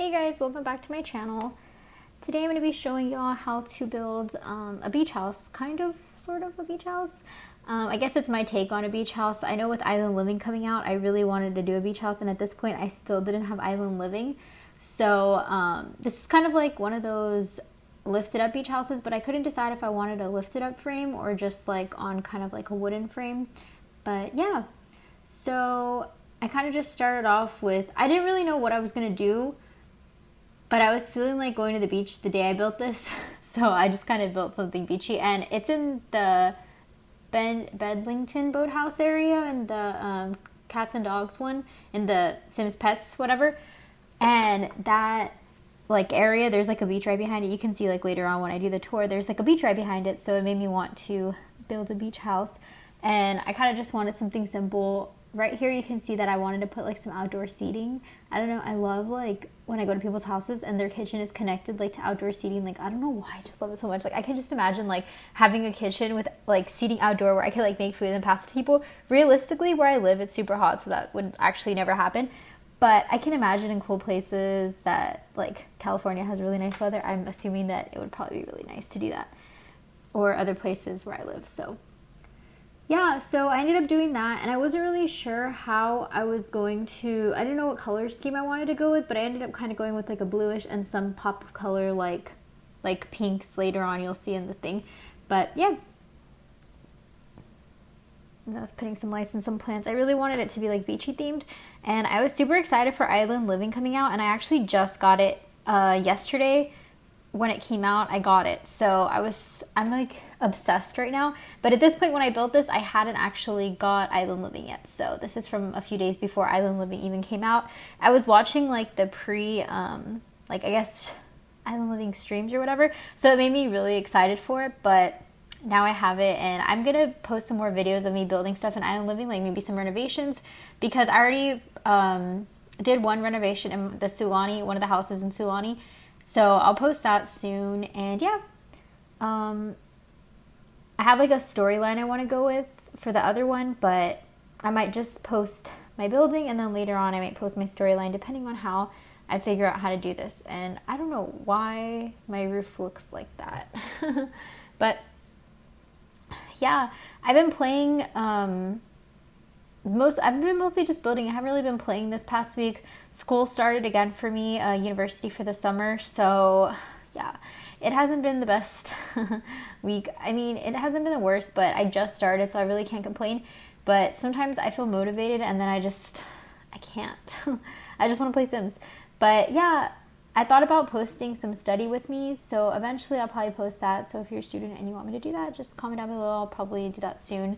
Hey guys, welcome back to my channel. Today I'm going to be showing y'all how to build a beach house, sort of a beach house. I guess it's my take on a beach house. I know with island living coming out, I really wanted to do a beach house, and at this point I still didn't have island living. So this is kind of like one of those lifted up beach houses, but I couldn't decide if I wanted a lifted up frame or just like on kind of like a wooden frame. But yeah, so I kind of just started off with, I didn't really know what I was going to do, but I was feeling like going to the beach the day I built this. So I just kind of built something beachy, and it's in the Bedlington boathouse area and the cats and dogs one in the Sims Pets, whatever. And that like area, there's like a beach right behind it. You can see like later on when I do the tour, there's like a beach right behind it. So it made me want to build a beach house. And I kind of just wanted something simple. Right here you can see that I wanted to put like some outdoor seating. I don't know, I love like when I go to people's houses and their kitchen is connected like to outdoor seating. Like I don't know why, I just love it so much. Like I can just imagine like having a kitchen with like seating outdoor where I can like make food and pass it to people. Realistically, where I live it's super hot, so that would actually never happen. But I can imagine in cool places that like California has really nice weather. I'm assuming that it would probably be really nice to do that, or other places where I live. So yeah, so I ended up doing that, and I wasn't really sure how I was going to, I didn't know what color scheme I wanted to go with, but I ended up kind of going with like a bluish and some pop of color like pinks later on, you'll see in the thing. But yeah, and I was putting some lights and some plants. I really wanted it to be like beachy themed, and I was super excited for Island Living coming out, and I actually just got it yesterday. When it came out, I got it. So I'm like obsessed right now. But at this point when I built this, I hadn't actually got Island Living yet. So this is from a few days before Island Living even came out. I was watching like the I guess Island Living streams or whatever. So it made me really excited for it. But now I have it, and I'm going to post some more videos of me building stuff in Island Living, like maybe some renovations, because I already did one renovation in the Sulani, one of the houses in Sulani. So I'll post that soon, and yeah, I have like a storyline I want to go with for the other one, but I might just post my building, and then later on I might post my storyline depending on how I figure out how to do this. And I don't know why my roof looks like that, but yeah, I've been playing, I've been mostly just building. I haven't really been playing this past week. School started again for me, university for the summer. So yeah, it hasn't been the best week. I mean, it hasn't been the worst, but I just started, so I really can't complain. But sometimes I feel motivated, and then I can't. I just want to play Sims. But yeah, I thought about posting some study with me, so eventually I'll probably post that. So if you're a student and you want me to do that, just comment down below. I'll probably do that soon,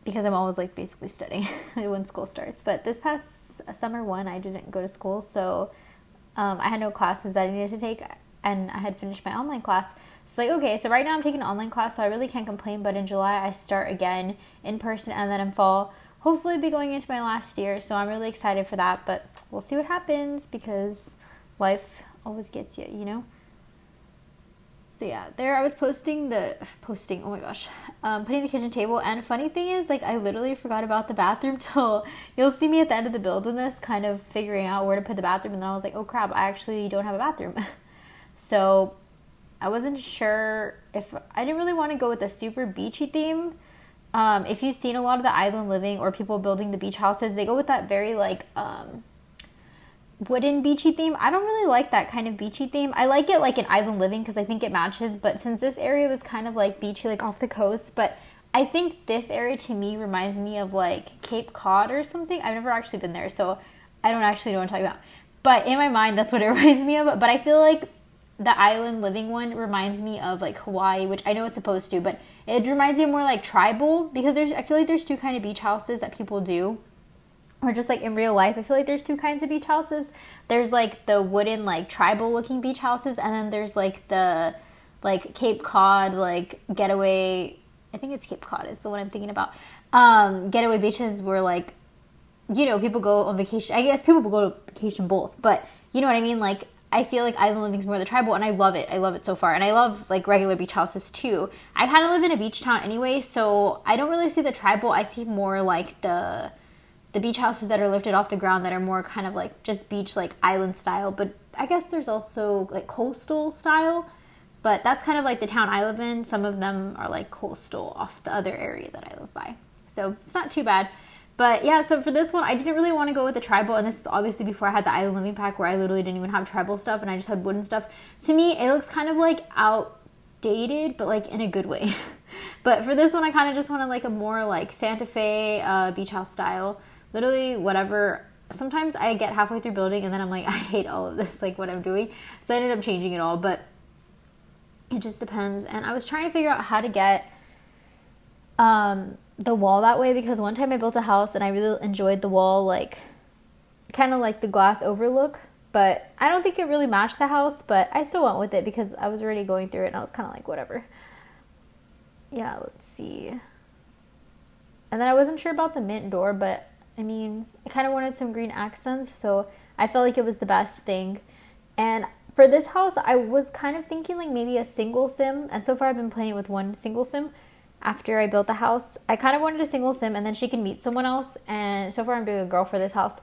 because I'm always like basically studying when school starts. But this past summer one, I didn't go to school, so I had no classes that I needed to take, and I had finished my online class. So like, okay, so right now I'm taking an online class, so I really can't complain. But in July I start again in person, and then in fall hopefully be going into my last year, so I'm really excited for that. But we'll see what happens, because life always gets you, you know. So yeah, there I was putting the kitchen table, and funny thing is, like, I literally forgot about the bathroom till you'll see me at the end of the build in this, kind of figuring out where to put the bathroom, and then I was like, oh crap, I actually don't have a bathroom. So I wasn't sure if I didn't really want to go with a super beachy theme. If you've seen a lot of the Island Living or people building the beach houses, they go with that very like wooden beachy theme. I don't really like that kind of beachy theme. I like it like in Island Living because I think it matches, but since this area was kind of like beachy, like off the coast, but I think this area to me reminds me of like Cape Cod or something. I've never actually been there, so I don't actually know what I'm talking about, but in my mind that's what it reminds me of. But I feel like the Island Living one reminds me of like Hawaii, which I know it's supposed to, but it reminds me of more like tribal, because I feel like there's two kind of beach houses that people do, or just like in real life, I feel like there's two kinds of beach houses. There's like the wooden like tribal looking beach houses, and then there's like the like Cape Cod like getaway, I think it's Cape Cod is the one I'm thinking about, getaway beaches where like, you know, people go on vacation. I guess people go to vacation both, but you know what I mean. Like I feel like Island Living is more the tribal, and I love it. I love it so far, and I love like regular beach houses too. I kind of live in a beach town anyway, so I don't really see the tribal. I see more like the the beach houses that are lifted off the ground that are more kind of like just beach, like island style. But I guess there's also like coastal style, but that's kind of like the town I live in. Some of them are like coastal off the other area that I live by. So it's not too bad. But yeah, so for this one, I didn't really want to go with the tribal, and this is obviously before I had the Island Living Pack where I literally didn't even have tribal stuff and I just had wooden stuff. To me, it looks kind of like outdated, but like in a good way. But for this one, I kind of just wanted like a more like Santa Fe beach house style. Literally whatever. Sometimes I get halfway through building and then I'm like, I hate all of this, like what I'm doing. So I ended up changing it all, but it just depends. And I was trying to figure out how to get the wall that way, because one time I built a house and I really enjoyed the wall, like kind of like the glass overlook, but I don't think it really matched the house, but I still went with it because I was already going through it and I was kind of like, whatever. Yeah, let's see. And then I wasn't sure about the mint door, but I mean, I kind of wanted some green accents, so I felt like it was the best thing. And for this house, I was kind of thinking like maybe a single sim, and so far I've been playing with one single sim. After I built the house, I kind of wanted a single sim, and then she can meet someone else, and so far I'm doing a girl for this house.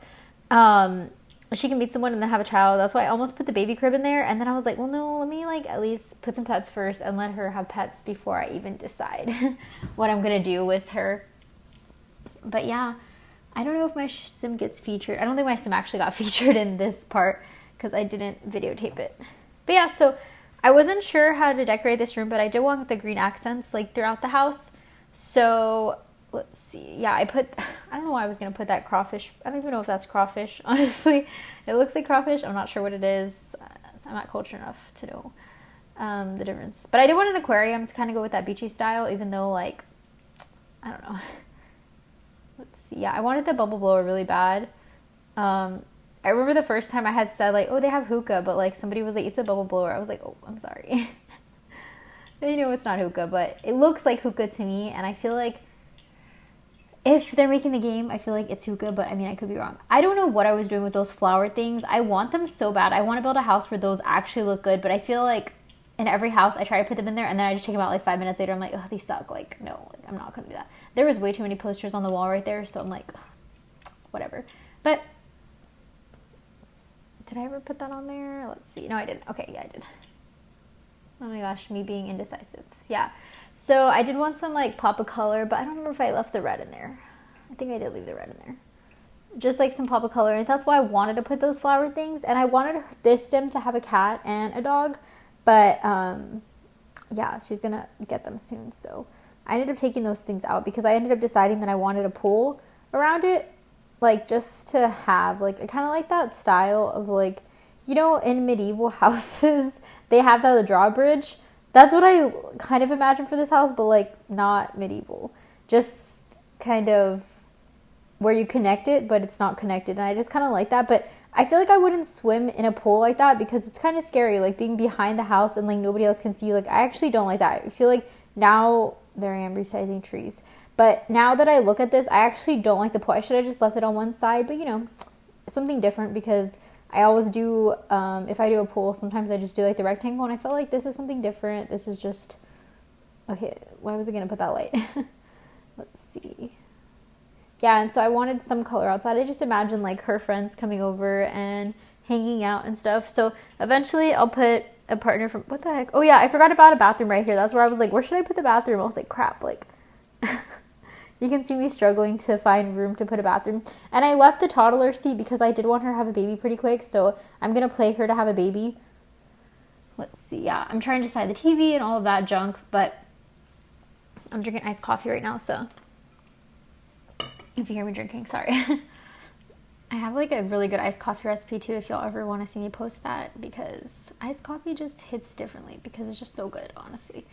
She can meet someone and then have a child. That's why I almost put the baby crib in there, and then I was like, well, no, let me like at least put some pets first and let her have pets before I even decide what I'm gonna do with her. But yeah, I don't know if my sim gets featured. I don't think my sim actually got featured in this part because I didn't videotape it. But yeah, so I wasn't sure how to decorate this room, but I did want the green accents like throughout the house. So let's see. Yeah, I don't know why I was going to put that crawfish. I don't even know if that's crawfish, honestly. It looks like crawfish. I'm not sure what it is. I'm not cultured enough to know the difference. But I did want an aquarium to kind of go with that beachy style, even though like, I don't know. Let's see. Yeah, I wanted the bubble blower really bad. I remember the first time I had said like, oh, they have hookah, but like somebody was like, it's a bubble blower. I was like, oh, I'm sorry. You know, it's not hookah, but it looks like hookah to me. And I feel like if they're making the game, I feel like it's hookah, but I mean, I could be wrong. I don't know what I was doing with those flower things. I want them so bad. I want to build a house where those actually look good, but I feel like in every house I try to put them in there and then I just take them out like 5 minutes later. I'm like, oh, these suck. Like, no, like, I'm not going to do that. There was way too many posters on the wall right there, so I'm like, whatever. But did I ever put that on there? Let's see. No, I didn't. Okay, yeah, I did. Oh my gosh, me being indecisive. Yeah. So I did want some like pop of color, but I don't remember if I left the red in there. I think I did leave the red in there. Just like some pop of color. And that's why I wanted to put those flower things. And I wanted this sim to have a cat and a dog. But yeah, she's going to get them soon. So I ended up taking those things out because I ended up deciding that I wanted a pool around it. Like just to have like, I kind of like that style of like, you know, in medieval houses, they have the drawbridge. That's what I kind of imagine for this house, but like not medieval. Just kind of where you connect it, but it's not connected. And I just kind of like that. But I feel like I wouldn't swim in a pool like that because it's kind of scary, like being behind the house and like nobody else can see you. Like I actually don't like that. I feel like now, there I am resizing trees. But now that I look at this, I actually don't like the pool. I should have just left it on one side, but you know, something different because I always do, if I do a pool, sometimes I just do like the rectangle, and I felt like this is something different. This is just, okay, why was I going to put that light? Let's see. Yeah, and so I wanted some color outside. I just imagined like her friends coming over and hanging out and stuff. So eventually I'll put a partner from, what the heck? Oh yeah, I forgot about a bathroom right here. That's where I was like, where should I put the bathroom? I was like, crap, like... You can see me struggling to find room to put a bathroom. And I left the toddler seat because I did want her to have a baby pretty quick. So I'm going to play her to have a baby. Let's see. Yeah, I'm trying to decide the TV and all of that junk. But I'm drinking iced coffee right now. So if you hear me drinking, sorry. I have like a really good iced coffee recipe too if y'all ever want to see me post that. Because iced coffee just hits differently because it's just so good, honestly.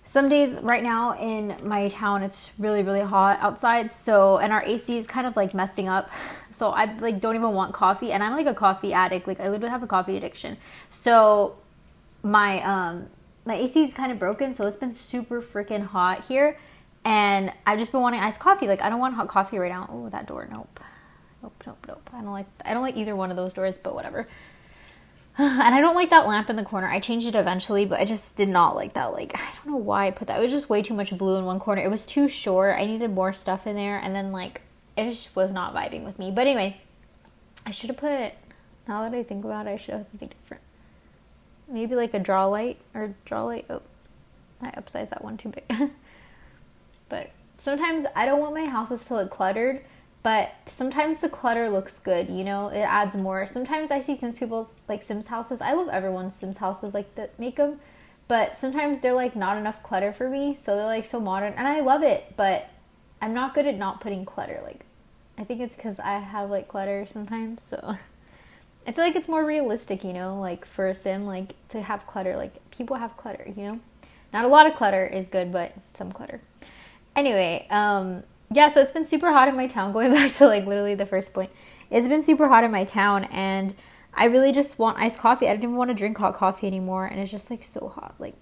Some days right now in my town, it's really, really hot outside. So, and our AC is kind of like messing up. So I like don't even want coffee. And I'm like a coffee addict. Like I literally have a coffee addiction. So my AC is kind of broken. So it's been super freaking hot here. And I've just been wanting iced coffee. Like I don't want hot coffee right now. Oh, that door. Nope. Nope. I don't like either one of those doors, but whatever. And I don't like that lamp in the corner. I changed it eventually, but I just did not like that. Like, I don't know why I put that. It was just way too much blue in one corner. It was too short. I needed more stuff in there. And then, like, it just was not vibing with me. But anyway, I should have put, now that I think about it, I should have something different. Maybe like a draw light. Oh, I upsized that one too big. But sometimes I don't want my houses to look cluttered, but sometimes the clutter looks good, you know, it adds more. Sometimes I see Sims houses. I love everyone's Sims houses like that make them, but sometimes they're like not enough clutter for me, so they're like so modern, and I love it, but I'm not good at not putting clutter. Like, I think it's because I have like clutter sometimes, so I feel like it's more realistic, you know, like for a sim, like to have clutter, like people have clutter, you know, not a lot of clutter is good, but some clutter. Anyway, yeah, so it's been super hot in my town, going back to like literally the first point. It's been super hot in my town, and I really just want iced coffee. I don't even want to drink hot coffee anymore, and it's just like so hot. Like,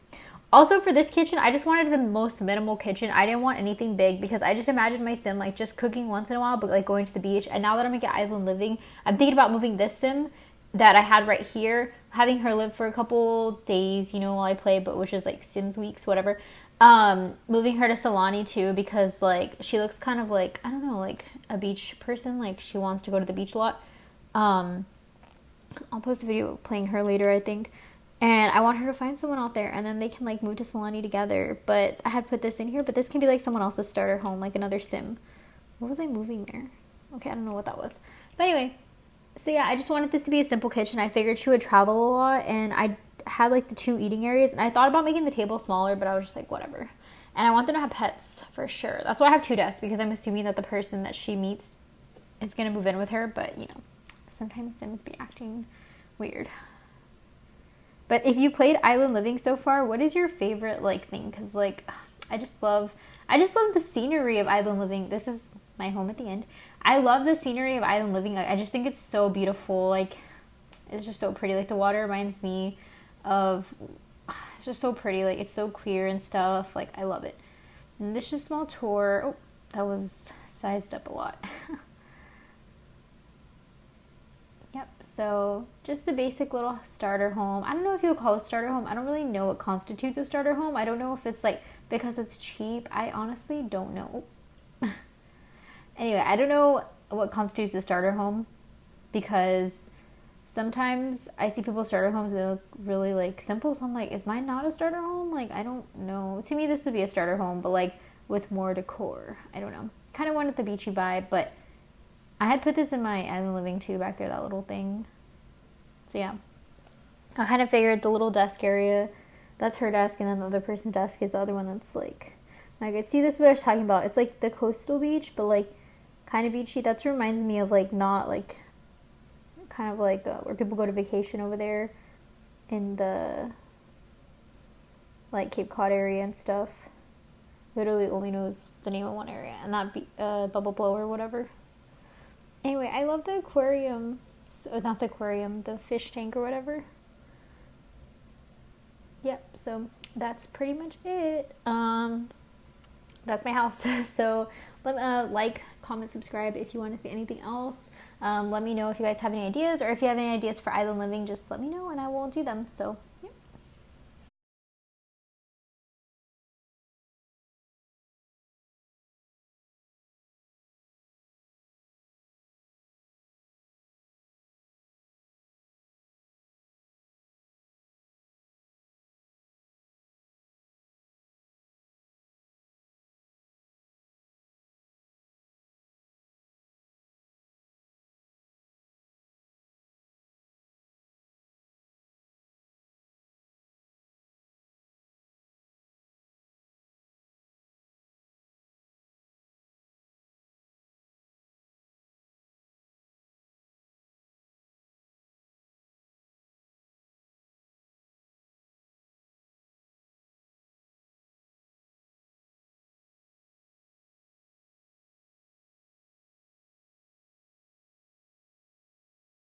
also for this kitchen, I just wanted the most minimal kitchen. I didn't want anything big because I just imagined my sim like just cooking once in a while, but like going to the beach. And now that I'm gonna get island living, I'm thinking about moving this sim that I had right here, having her live for a couple days, you know, while I play, but which is like Sims weeks, whatever. Moving her to Solani too, because like she looks kind of like, I don't know, like a beach person. Like she wants to go to the beach a lot. I'll post a video playing her later, I think. And I want her to find someone out there, and then they can like move to Solani together. But I had put this in here, but this can be like someone else's starter home, like another sim. What was I moving there? Okay, I don't know what that was. But anyway, so yeah, I just wanted this to be a simple kitchen. I figured she would travel a lot, and I had like the 2 eating areas, and I thought about making the table smaller, but I was just like, whatever. And I want them to have pets for sure. That's why I have 2 desks, because I'm assuming that the person that she meets is gonna move in with her. But you know, sometimes Sims be acting weird. But if you played Island Living so far, what is your favorite like thing? Because like I just love the scenery of Island Living. This is my home at the end. I love the scenery of Island Living. I just think it's so beautiful. Like, it's just so pretty. Like, the water reminds me of, it's just so pretty. Like, it's so clear and stuff. Like, I love it. And this is a small tour. Oh, that was sized up a lot. Yep, so just a basic little starter home. I don't know if you would call it a starter home. I don't really know what constitutes a starter home. I don't know if it's like because it's cheap. I honestly don't know. Anyway, I don't know what constitutes a starter home, because sometimes I see people's starter homes, they look really like simple, so I'm like, is mine not a starter home? Like, I don't know. To me, this would be a starter home, but like with more decor. I don't know. Kind of wanted the beachy vibe, but I had put this in my Island Living too, back there, that little thing. So yeah, I kind of figured the little desk area, that's her desk, and then the other person's desk is the other one that's like, I could see this is what I was talking about. It's like the coastal beach, but like kind of beachy. That reminds me of like not like kind of like where people go to vacation over there in the like Cape Cod area and stuff. Literally only knows the name of one area, and that Bubble Blow or whatever. Anyway, I love the aquarium. So, not the aquarium, the fish tank or whatever. Yep, so that's pretty much it. That's my house. So like, comment, subscribe if you want to see anything else. Let me know if you guys have any ideas, or if you have any ideas for Island Living, just let me know and I will do them. So, yep.